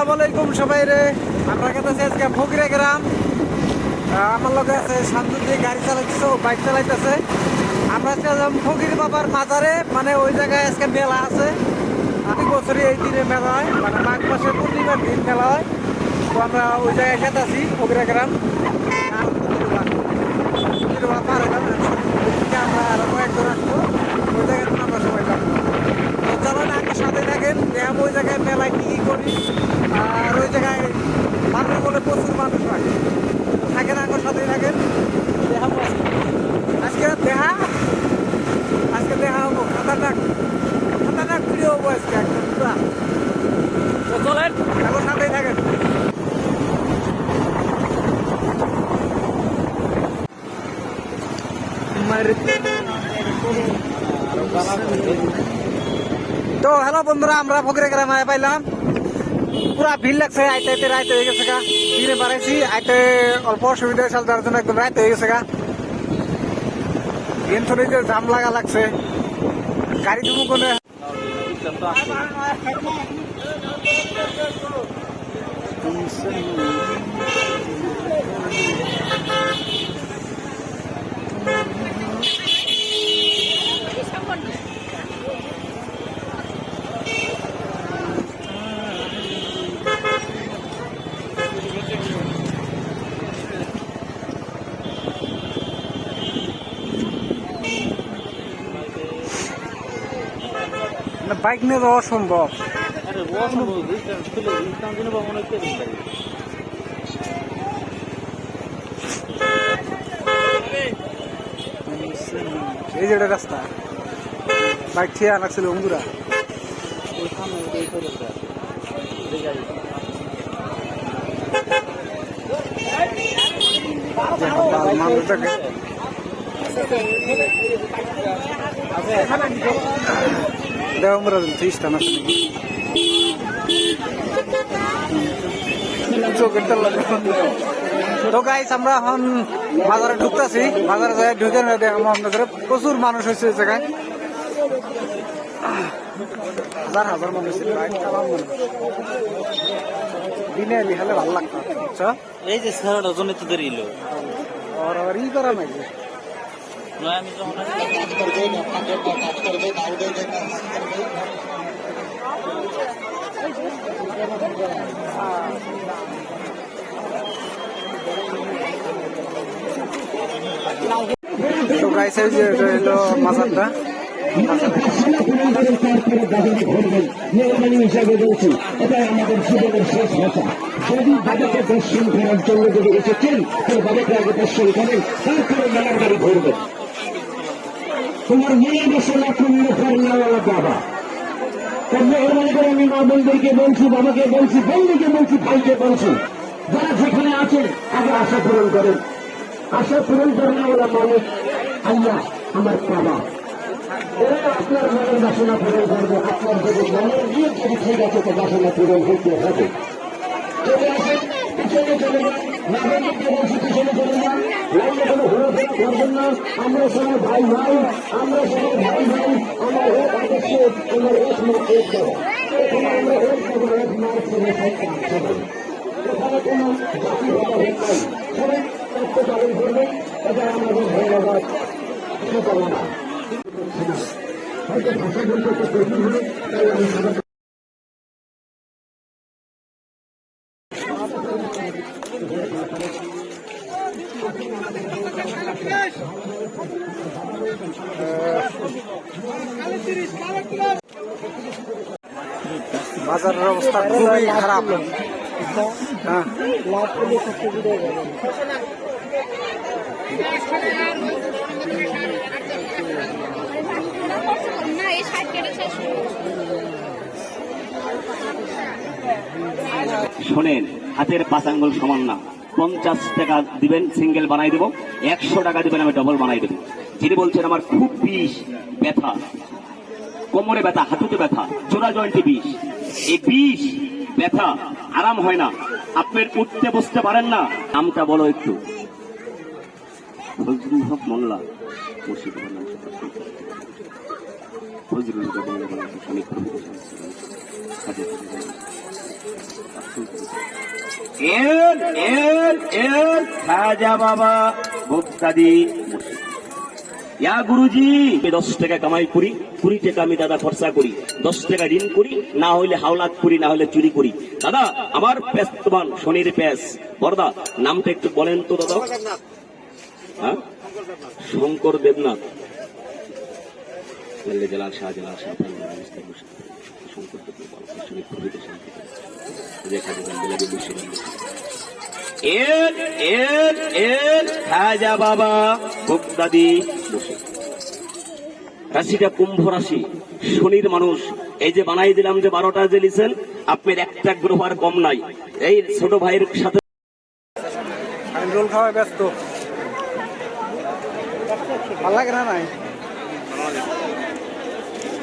আসসালামাইকুম সবাই রে, আমরা গেতেছি আজকে ফকিরা গ্রাম। আমার লগে আছে শান্তদি, গাড়ি চালাইতেছে, ও বাইক চালাইতেছে। আমরা আজকে ফকির বাবার মাজারে, মানে ওই জায়গায় আজকে মেলা আছে। প্রতি বছরই এই দিনে মেলা হয়, মানে মাঘ মাসের পূর্ণিমার দিন মেলা হয়। তো আমরা ওই জায়গায় গেতেছি ফকিরা গ্রাম। পার হইলাম, আমরা আরো কয়েকজন আসবো, ওই জায়গায় আমরা সবাই যাবো। তো চলো না, আমার সাথে থাকেন, দেখাবো ওই জায়গায় মেলায় কি করি। আর ওই জায়গায় মানুষ বলে প্রচুর মানুষ হয়, থাকেন আমার সাথেই থাকেন, দেখাবো আজকে দেখা হবো খাতারনাক ভিডিও হবো আজকে একদম পুরা। তো চলেন, আমার সাথেই থাকেন। তো হ্যালো বন্ধুরা, আমরা ফকিরা গ্রামে পাইলাম। পুরা ভিড় লাগছে, আইতে আইতে রাত হয়ে গেছে গা। দিনে বাড়াইছি, আইতে অল্প অসুবিধা হয়েছিল, তার জন্য একদম রাত হয়ে গেছে গা। যে জাম লাগা লাগছে, গাড়ি তুমি কোনে বাইক নিয়ে যাওয়া সম্ভব। এই যে রাস্তা, বাইক ছিয়া লাগছিল অঙ্গুরা। মানুষটাকে খ্রিস্টান আছে, তো গাইস আমরা এখন বাজারে ঢুকতেছি। বাজারে যাই ঢুকে আপনাদের প্রচুর মানুষ হয়েছে এই জায়গায়, হাজার হাজার মানুষ দিনে এলি হলে ভালো লাগতো। আচ্ছা, এই যে সারাটা জন্য তো দেরি হলো, আর ই করা নাই যে আমি যখন তো গাইস এই যে এটা হলো মাজারটা। হিসাবে বলছি, এটাই আমাদের জীবনের শেষ কথা। যদি বাবাকে দর্শন করার জন্য যদি এসেছেন, তাহলে বাবাকে আগে দর্শন করেন, তারপরে মেলার গাড়ি ঘুরবেন। তোমার মেয়ে বসে না পূর্ণ কর্ণাওয়ালা বাবা। মেহরবানি করে আমি মা বন্ধুকে বলছি, বাবাকে বলছি, বন্ধুকে বলছি, ভাইকে বলছি, যারা যেখানে আছেন আগে আশা পূরণ করেন। আশা পূরণ কর্ণাওয়ালা মালিক আল্লাহ, আমার বাবা। আপনার মনের বাসনা পূরণ করবো। আপনার যদি মনের দিয়ে যদি ঠিক আছে, তো বাসনা পূরণ হইতে হবে। চলে আসেন, পিছনে চলে যান, না বন্ধুকে বলছি পিছনে চলে যান, লাইনে কোনো ঘোরাফেরা করবেন না। আমরা সবাই ভাই ভাই, আমরা সবাই ভাই ভাই। আমার এক আদর্শ, আমার এক মা এক দেওয়া। এখানে আমরা এক দেবো, এক মার ছেলে সন্তান সবাই। এখানে কোনো জাতি ভাবা হোক নাই, সবাই তথ্য পালন করবেন। এটা আমাদের ধন্যবাদ। কিছু করবো না, হয়তো ভাষা বলতে একটু কঠিন হবে, তাই আমি সবাই বাজারের অবস্থা খুবই খারাপ। হ্যাঁ, শোনেন, হাতের 5 আঙ্গুল সমান না। 50 টাকা দিবেন, সিঙ্গেল বানাই দেবো। 100 টাকা দিবেন, আমি ডবল বানাই দেবো। যিনি বলছেন আমার খুব বিষ, ব্যথা, কোমরে ব্যথা, হাঁটুতে ব্যথা, জোড়া জয়েন্টে বিষ, এই বিষ ব্যথা আরাম হয় না, আপনার উঠতে বসতে পারেন না, নামটা বলো একটু। ফজলুল হক মোল্লা, মুর্শিদাবাদ। ফজলুল হক মোল্লা, এর খাজা বাবা ভোক্তাদি ইয়া গুরুজি 10 টাকা কামাই করি, 20 টাকা আমি দাদা খরচা করি, 10 টাকা ঋণ করি, না হইলে হাওলাত করি, না হলে চুরি করি। দাদা আমার পেস্তবান শনির পেস বরদা নামটা একটু বলেন তো দাদা। হ্যাঁ, শঙ্কর দেবনাথ, জালাল শাহ জালাল শাহ শঙ্কর দেবনাথ শনি প্রভৃতি শান্তি দেখা দেবেন বেলাবে বসে এর খাজা বাবা ভোক্তাদি বসে। রাশিটা কুম্ভ রাশি, শনির মানুষ। এই যে বানাই দিলাম যে 12টা যে লিছেন, আপনার একটা গ্রহ আর কম নাই। এই ছোট ভাইয়ের সাথে আমি রোল খাওয়ায় ব্যস্ত। ভালো লাগে না নাই?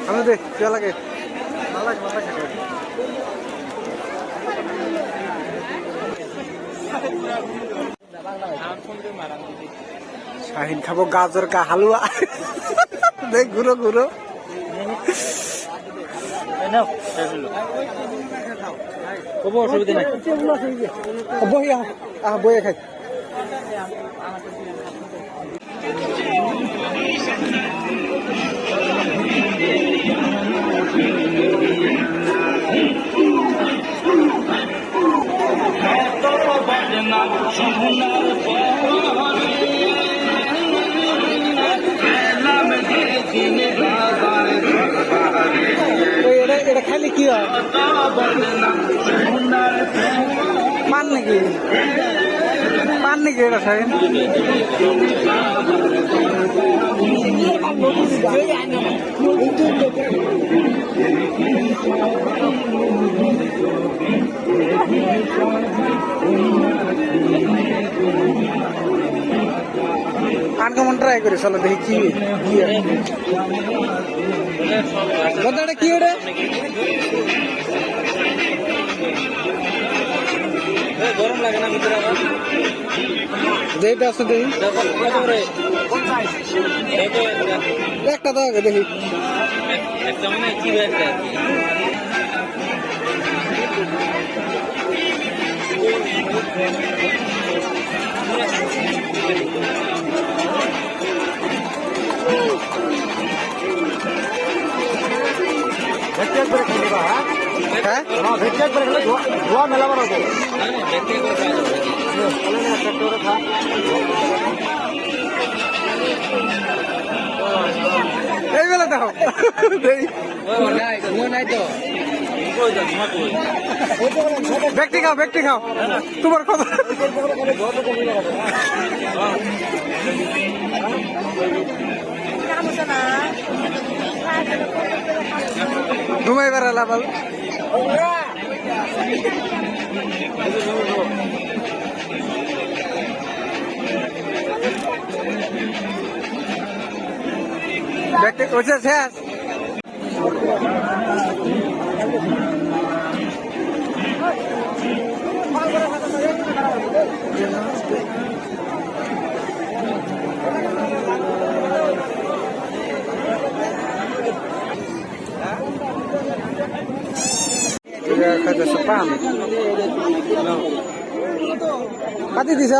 আমি দেখ কে লাগে? ভালো লাগে, ভালো লাগে। শাহিন খাবো গাজর কা হালুয়া। দেখ ঘুরো ঘুরো। অসুবিধা নাই। বইয়া বইয়া খাই। এটা খাইলে কি হয়? পান নাকি? পান নাকি এটা শাহিন? আনকমন ট্রাই করে চলো দেখি কি কথাটা কি ওটা? গরম লাগে না ভিতরে আবার? যেটা আছে দেখি একটা তো আগে দেখি। একটা মানে কি একটা হ্যাঁ ধোয়া মেলা বানাবো। এই বেলা দেখো ব্যক্তি খাও, ব্যক্তি খাও, তোমার কথা। ঘুমাই বেড়ালা বল। ব্যক্তি ওইটা শেষ। খাইতেছে পান। কাটি দিছ?